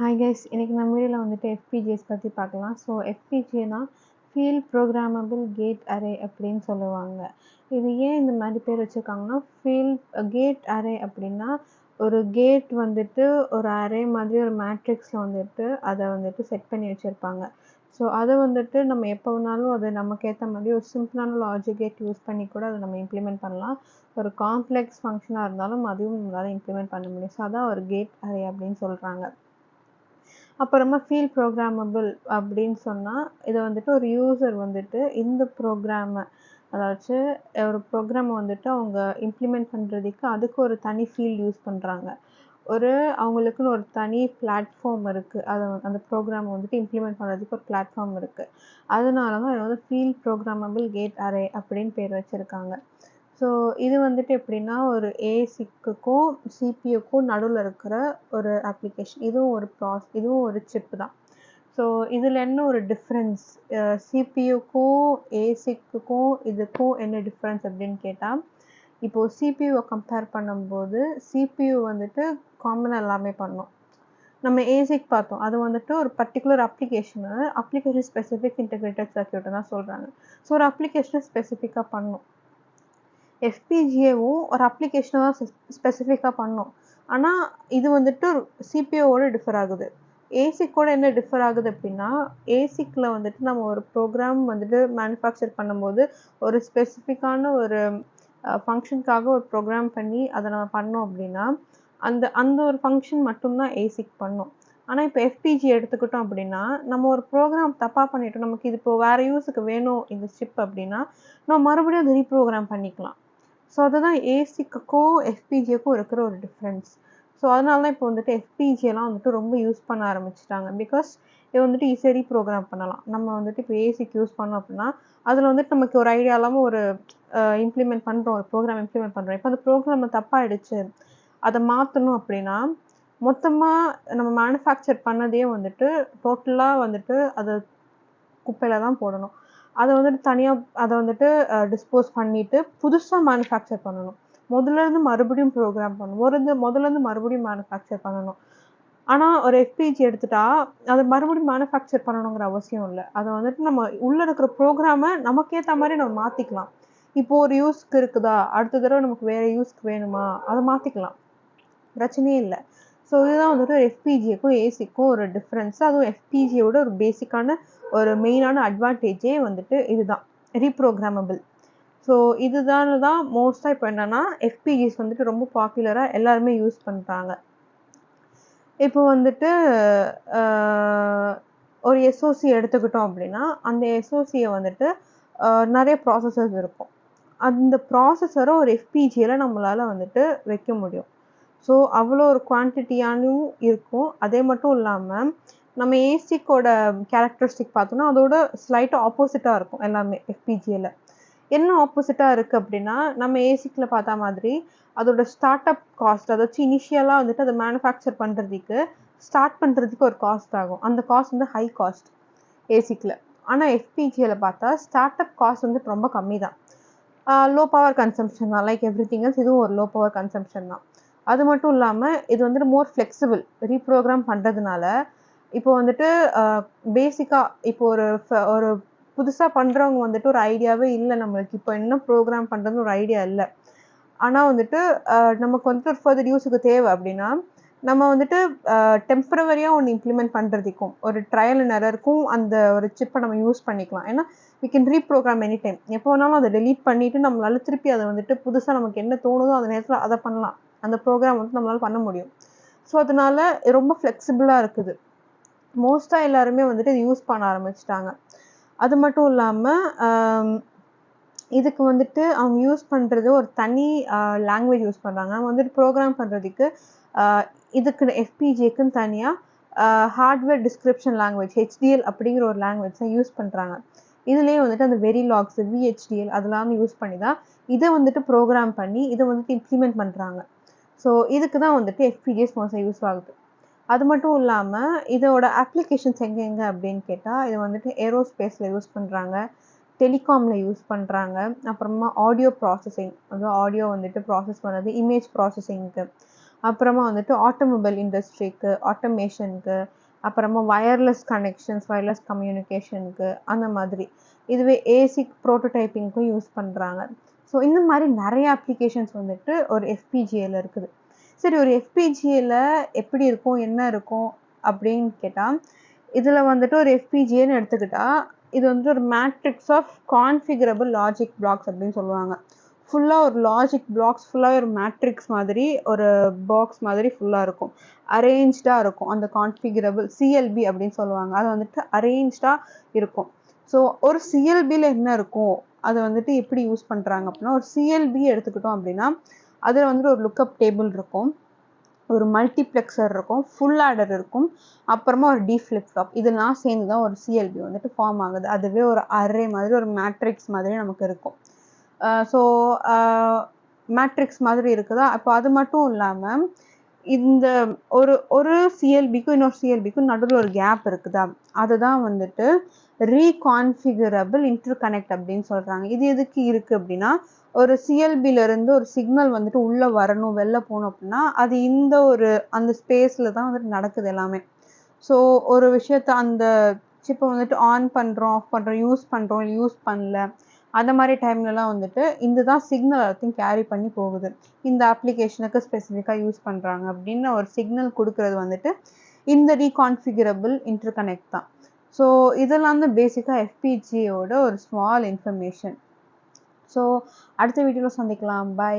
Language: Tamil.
ஹாய் கைஸ், இன்னைக்கு நம்ம வீடியோவில் வந்துட்டு FPGAs பற்றி பார்க்கலாம். ஸோ FPGAனா ஃபீல்ட் ப்ரோக்ராமபிள் கேட் அரே அப்படின்னு சொல்லுவாங்க. இது ஏன் இந்த மாதிரி பேர் வச்சுருக்காங்கன்னா, ஃபீல்ட் கேட் அரே அப்படின்னா ஒரு கேட் வந்துட்டு ஒரு அரே மாதிரி ஒரு மேட்ரிக்ஸில் வந்துட்டு அதை வந்துட்டு செட் பண்ணி வச்சுருப்பாங்க. ஸோ அதை வந்துட்டு நம்ம எப்போ வேணாலும் அது நமக்கு ஏற்ற மாதிரி ஒரு சிம்பிளான லாஜிக் கேட் யூஸ் பண்ணி கூட அதை நம்ம இம்ப்ளிமெண்ட் பண்ணலாம். ஒரு காம்ப்ளெக்ஸ் ஃபங்க்ஷனாக இருந்தாலும் அதையும் நம்மளால் இம்ப்ளிமெண்ட் பண்ண முடியும். ஸோ அதான் ஒரு கேட் அரே அப்படின்னு சொல்கிறாங்க. அப்புறமா ஃபீல்ட் ப்ரோக்ராமபிள் அப்படின்னு சொன்னால் இதை வந்துட்டு ஒரு யூசர் வந்துட்டு இந்த ப்ரோக்ராமை அதாச்சும் ஒரு ப்ரோக்ராமை வந்துட்டு அவங்க இம்ப்ளிமெண்ட் பண்ணுறதுக்கு அதுக்கு ஒரு தனி ஃபீல்ட் யூஸ் பண்ணுறாங்க. அவங்களுக்குன்னு ஒரு தனி பிளாட்ஃபார்ம் இருக்குது. அந்த ப்ரோக்ராமை வந்துட்டு இம்ப்ளிமெண்ட் பண்ணுறதுக்கு ஒரு பிளாட்ஃபார்ம் இருக்குது. அதனால தான் அதை வந்து ஃபீல்ட் ப்ரோக்ராமபிள் கேட் அரே அப்படின்னு பேர் வச்சுருக்காங்க. ஸோ இது வந்துட்டு எப்படின்னா ஒரு ஏசிக்குக்கும் சிபியூக்கும் நடுவில் இருக்கிற ஒரு அப்ளிகேஷன். இதுவும் ஒரு சிப்பு தான். ஸோ இதில் என்ன ஒரு டிஃப்ரென்ஸ், சிபியூக்கும் ஏசிக்குக்கும் இதுக்கும் என்ன டிஃப்ரென்ஸ் அப்படின்னு கேட்டால், இப்போது சிபியூவை கம்பேர் பண்ணும்போது சிபியூ வந்துட்டு காமனாக எல்லாமே பண்ணும். நம்ம ஏசிக் பார்த்தோம், அது வந்துட்டு ஒரு பர்டிகுலர் அப்ளிகேஷன் ஸ்பெசிஃபிக் இன்டெகிரேட்டட் சர்க்யூட்டை தான் சொல்கிறாங்க. ஸோ ஒரு அப்ளிகேஷனை ஸ்பெசிஃபிக்காக பண்ணும். FPGAவும் ஒரு அப்ளிகேஷனை தான் ஸ்பெசிஃபிக்காக பண்ணும். ஆனால் இது வந்துட்டு சிபியூவோட டிஃபர் ஆகுது. ஏசிக்கோட என்ன டிஃபர் ஆகுது அப்படின்னா, ஏசிக்கில் வந்துட்டு நம்ம ஒரு ப்ரோக்ராம் வந்துட்டு மேனுஃபேக்சர் பண்ணும்போது ஒரு ஸ்பெசிஃபிக்கான ஒரு ஃபங்க்ஷனுக்காக ஒரு ப்ரோக்ராம் பண்ணி அதை நம்ம பண்ணோம் அப்படின்னா அந்த அந்த ஒரு ஃபங்க்ஷன் மட்டும்தான் ஏசிக் பண்ணும். ஆனால் இப்போ FPGA எடுத்துக்கிட்டோம் அப்படின்னா, நம்ம ஒரு ப்ரோக்ராம் தப்பாக பண்ணிட்டோம், நமக்கு இது இப்போ வேறு யூஸுக்கு வேணும் இந்த சிப் அப்படின்னா நம்ம மறுபடியும் அதை ரீப்ரோக்ராம் பண்ணிக்கலாம். ஸோ அதுதான் ஏசிக்குக்கும் FPGAக்கும் இருக்கிற ஒரு டிஃப்ரென்ஸ். ஸோ அதனால தான் இப்போ வந்துட்டு FPGAலாம் வந்துட்டு ரொம்ப யூஸ் பண்ண ஆரம்பிச்சிட்டாங்க. பிகாஸ் இது வந்துட்டு ஈஸியாக ரீப்ரோக்ராம் பண்ணலாம். நம்ம வந்துட்டு இப்போ ஏசிக்கு யூஸ் பண்ணோம் அப்படின்னா அதில் வந்துட்டு நமக்கு ஒரு ஐடியா இல்லாமல் ஒரு இம்ப்ளிமெண்ட் பண்ணுறோம், ஒரு ப்ரோக்ராம் இம்ப்ளிமெண்ட் பண்ணுறோம். இப்போ அந்த ப்ரோக்ராம் தப்பாகிடுச்சு, அதை மாற்றணும் அப்படின்னா மொத்தமாக நம்ம மேனுஃபேக்சர் பண்ணதே வந்துட்டு டோட்டலாக வந்துட்டு அதை குப்பையில் தான் போடணும். அதை வந்துட்டு தனியாக அதை வந்துட்டு டிஸ்போஸ் பண்ணிவிட்டு புதுசாக மேனுஃபேக்சர் பண்ணணும். முதல்லேருந்து மறுபடியும் ப்ரோக்ராம் பண்ணணும். முதல்லேருந்து மறுபடியும் மேனுஃபேக்சர் பண்ணணும். ஆனால் ஒரு FPGA எடுத்துட்டா அதை மறுபடியும் மேனுஃபேக்சர் பண்ணணுங்கிற அவசியம் இல்லை. அதை வந்துட்டு நம்ம உள்ளே இருக்கிற ப்ரோக்ராமை நமக்கேற்ற மாதிரி நம்ம மாற்றிக்கலாம். இப்போது ஒரு யூஸ்க்கு இருக்குதா, அடுத்த தடவை நமக்கு வேறு யூஸ்க்கு வேணுமா, அதை மாற்றிக்கலாம், பிரச்சனையே இல்லை. ஸோ இதுதான் வந்துட்டு FPGAக்கும் ஏசிக்கும் ஒரு டிஃப்ரென்ஸ். அதுவும் FPGAவோட ஒரு பேசிக்கான ஒரு மெயினான அட்வான்டேஜே வந்துட்டு இதுதான், ரீப்ரோக்ராமபிள். ஸோ இதுதான் மோஸ்ட்டாக இப்போ என்னென்னா FPGAs வந்துட்டு ரொம்ப பாப்புலராக எல்லாருமே யூஸ் பண்ணுறாங்க. இப்போ வந்துட்டு ஒரு SOC எடுத்துக்கிட்டோம் அப்படின்னா அந்த SOCயை வந்துட்டு நிறைய ப்ராசஸர்ஸ் இருக்கும். அந்த ப்ராசஸரை ஒரு FPGAவில் நம்மளால் வந்துட்டு வைக்க முடியும். ஸோ அவ்வளோ ஒரு குவான்டிட்டியானும் இருக்கும். அதே மட்டும் இல்லாமல் நம்ம ஏசிக்கோட கேரக்டரிஸ்டிக் பார்த்தோன்னா அதோட ஸ்லைட்டாக ஆப்போசிட்டாக இருக்கும் எல்லாமே FPGAவில். என்ன ஆப்போசிட்டாக இருக்குது அப்படின்னா, நம்ம ஏசிக்கில் பார்த்தா மாதிரி அதோட ஸ்டார்ட் அப் காஸ்ட், அதாச்சும் இனிஷியலாக வந்துட்டு அதை மேனுஃபேக்சர் ஸ்டார்ட் பண்ணுறதுக்கு ஒரு காஸ்ட் ஆகும். அந்த காஸ்ட் வந்து ஹை காஸ்ட் ஏசிக்கில். ஆனால் FPGAவில் பார்த்தா ஸ்டார்ட் அப் காஸ்ட் வந்துட்டு ரொம்ப கம்மி தான். லோ பவர் கன்சம்ஷன் தான், லைக் எவ்ரிதிங் எல்ஸ். இதுவும் ஒரு லோ பவர் கன்சம்ஷன் தான். அது மட்டும் இல்லாமல் இது வந்துட்டு மோர் ஃப்ளெக்சிபிள். ரீப்ரோக்ராம் பண்ணுறதுனால இப்போ வந்துட்டு பேசிக்காக இப்போ ஒரு புதுசாக பண்ணுறவங்க வந்துட்டு ஒரு ஐடியாவே இல்லை, நம்மளுக்கு இப்போ என்ன ப்ரோக்ராம் பண்ணுறதுன்னு ஒரு ஐடியா இல்லை. ஆனால் வந்துட்டு நமக்கு வந்துட்டு ஒரு ஃபர்தர் யூஸுக்கு தேவை அப்படின்னா நம்ம வந்துட்டு டெம்பரவரியாக ஒன்று இம்ப்ளிமெண்ட் பண்ணுறதுக்கும் ஒரு ட்ரையல் அண்ட் எரருக்கும் அந்த ஒரு சிப்பை நம்ம யூஸ் பண்ணிக்கலாம். ஏன்னா we can reprogram any time. எப்போ வேணாலும் அதை டெலீட் பண்ணிவிட்டு நம்மளால் திருப்பி அதை வந்துட்டு புதுசாக நமக்கு என்ன தோணுதோ அந்த நேரத்தில் அதை பண்ணலாம். அந்த ப்ரோக்ராம் வந்துட்டு நம்மளால் பண்ண முடியும். ஸோ அதனால் ரொம்ப ஃப்ளெக்சிபிளாக இருக்குது. மோஸ்ட்டாக எல்லாருமே வந்துட்டு இது யூஸ் பண்ண ஆரம்பிச்சிட்டாங்க. அது மட்டும் இல்லாமல் இதுக்கு வந்துட்டு அவங்க யூஸ் பண்ணுறது ஒரு தனி லாங்குவேஜ் யூஸ் பண்ணுறாங்க. நம்ம வந்துட்டு ப்ரோக்ராம் பண்ணுறதுக்கு இதுக்கு FPGAக்குன்னு தனியாக ஹார்ட்வேர் டிஸ்கிரிப்ஷன் லாங்குவேஜ் HDL அப்படிங்கிற ஒரு லாங்குவேஜ் தான் யூஸ் பண்ணுறாங்க. இதுலேயே வந்துட்டு அந்த வெரிலாக்ஸ், VHDL அதெல்லாம் யூஸ் பண்ணி தான் இதை வந்துட்டு ப்ரோக்ராம் பண்ணி இதை வந்துட்டு இம்ப்ளிமெண்ட் பண்ணுறாங்க. ஸோ இதுக்கு தான் வந்துட்டு FPGAs மோஸ்ட்டாக யூஸ் ஆகுது. அது மட்டும் இல்லாமல் இதோட அப்ளிகேஷன்ஸ் எங்கே அப்படின்னு கேட்டால் இது வந்துட்டு ஏரோஸ்பேஸில் யூஸ் பண்ணுறாங்க, டெலிகாமில் யூஸ் பண்ணுறாங்க, அப்புறமா ஆடியோ ப்ராசஸிங், அதாவது ஆடியோ வந்துட்டு ப்ராசஸ் பண்ணுறது, இமேஜ் ப்ராசஸிங்க்கு, அப்புறமா வந்துட்டு ஆட்டோமொபைல் இண்டஸ்ட்ரிக்கு, ஆட்டோமேஷனுக்கு, அப்புறமா வயர்லெஸ் கனெக்ஷன்ஸ், வயர்லெஸ் கம்யூனிகேஷனுக்கு அந்த மாதிரி. இதுவே ஏசிக் ப்ரோட்டோடைப்பிங்க்கும் யூஸ் பண்றாங்க. ஸோ இந்த மாரி நெறைய அப்ளிகேஷன்ஸ் வந்துட்டு ஒரு FPGAல இருக்குது. சரி ஒரு FPGAல எப்படி இருக்கும்? என்ன இருக்கும்? அப்படின்னு கேட்டா, இதுல வந்துட்டு ஒரு FPGAன்னு எடுத்துக்கிட்டா, இது வந்துட்டு ஒரு matrix of configurable logic blocks அப்படின்னு சொல்லுவாங்க. ஃபுல்லா ஒரு லாஜிக் பிளாக்ஸ் ஃபுல்லாவே ஒரு மேட்ரிக்ஸ் மாதிரி ஒரு பாக்ஸ் மாதிரி ஃபுல்லா இருக்கும். அரேஞ்ச்டா இருக்கும். அந்த கான்ஃபிகரபிள் CLB அப்படின்னு சொல்லுவாங்க. அது வந்துட்டு அரேஞ்ச்டா இருக்கும். ஸோ ஒரு CLBல என்ன இருக்கும்? அத வந்துட்டு எப்படி யூஸ் பண்றாங்க அப்படின்னா, ஒரு CLB எடுத்துக்கிட்டோம் அப்படின்னா, அதுல வந்துட்டு ஒரு லுக்கப் டேபிள் இருக்கும். ஒரு மல்டிப்ளெக்சர் இருக்கும். ஃபுல் ஆடர் இருக்கும். அப்புறமா ஒரு டி ஃபிளிப் ஃப்ளாப். இதெல்லாம் சேர்ந்து தான் ஒரு CLB வந்துட்டு ஃபார்ம் ஆகுது. அதுவே ஒரு அரே மாதிரி ஒரு மேட்ரிக்ஸ் மாதிரி நமக்கு இருக்கும். ஸோ மேட்ரிக்ஸ் மாதிரி இருக்குதா? அப்போ அது மட்டும் இல்லாம, இந்த ஒரு ஒரு CLBக்கும் இன்னொரு CLBக்கும் நடுவுல ஒரு கேப் இருக்குதா? அதுதான் வந்துட்டு ரீகான்ஃபிகரபிள் இன்டர்கனெக்ட் அப்படின்னு சொல்றாங்க. இது எதுக்கு இருக்கு அப்படின்னா, ஒரு CLBல இருந்து ஒரு சிக்னல் வந்துட்டு உள்ள வரணும், வெளில போணும் அப்படின்னா, அது இந்த ஒரு அந்த ஸ்பேஸ்ல தான் வந்துட்டு நடக்குது எல்லாமே. ஸோ ஒரு விஷயத்த அந்த சிப்ப வந்துட்டு ஆன் பண்றோம், ஆஃப் பண்றோம், யூஸ் பண்றோம், யூஸ் பண்ணல. அந்த மாரி டைம்லலாம் வந்துட்டு இந்த தான் சிக்னல் எல்லாத்தையும் கேரி பண்ணி போகுது. இந்த அப்ளிகேஷனுக்கு ஸ்பெசிஃபிக்கா யூஸ் பண்றாங்க அப்படின்னு ஒரு சிக்னல் குடுக்குறது வந்துட்டு இந்த ரீகான்ஃபிகரபிள் இன்டர்கனெக்ட் தான். ஸோ இதெல்லாம் தான் பேசிக்கா FPGA ஓட ஒரு ஸ்மால் இன்ஃபர்மேஷன். ஸோ அடுத்த வீடியோல சந்திக்கலாம். பை.